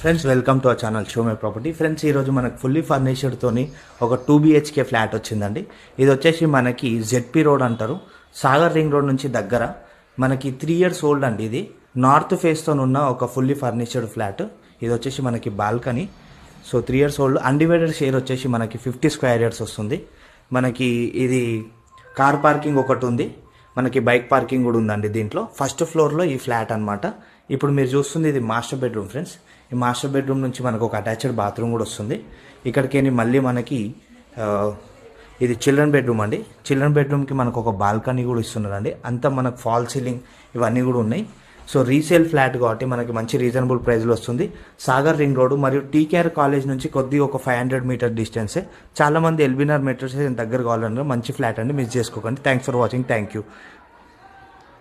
Friends welcome to our channel show my property. Friends ఈరోజు మనకు fully ఫర్నిచర్తోని ఒక 2 BHK flat వచ్చిందండి. ఇది వచ్చేసి మనకి జెడ్పీ రోడ్ అంటారు, సాగర్ రింగ్ రోడ్ నుంచి దగ్గర. మనకి 3 years ఓల్డ్ అండి. ఇది నార్త్ ఫేస్తో ఉన్న ఒక ఫుల్లీ ఫర్నిచర్డ్ ఫ్లాట్. ఇది వచ్చేసి మనకి balcony. So 3 years old. Undivided share వచ్చేసి మనకి 50 square yards వస్తుంది. మనకి ఇది కార్ పార్కింగ్ ఒకటి ఉంది, మనకి బైక్ పార్కింగ్ కూడా ఉందండి. దీంట్లో ఫస్ట్ ఫ్లోర్లో ఈ ఫ్లాట్ అనమాట. ఇప్పుడు మీరు చూస్తుంది ఇది మాస్టర్ బెడ్రూమ్ ఫ్రెండ్స్. ఈ మాస్టర్ బెడ్రూమ్ నుంచి మనకు ఒక అటాచ్డ్ బాత్రూమ్ కూడా వస్తుంది. ఇక్కడికి మళ్ళీ మనకి ఇది చిల్డ్రన్ బెడ్రూమ్ అండి. చిల్డ్రన్ బెడ్రూమ్కి మనకు ఒక బాల్కనీ కూడా ఇస్తున్నారండి. అంతా మనకు ఫాల్ సీలింగ్ ఇవన్నీ కూడా ఉన్నాయి. సో రీసేల్ ఫ్లాట్ కాబట్టి మనకి మంచి రీజనబుల్ ప్రైస్లో వస్తుంది. సాగర్ రింగ్ రోడ్ మరియు టీకేఆర్ కాలేజ్ నుంచి కొద్దిగా ఒక 500 మీటర్ డిస్టెన్సే. చాలామంది ఎల్బీనగర్ మెట్రో స్టేషన్ దగ్గర కావాలన్నారు. మంచి ఫ్లాట్ అండి, మిస్ చేసుకోకండి. Thanks for watching. Thank you.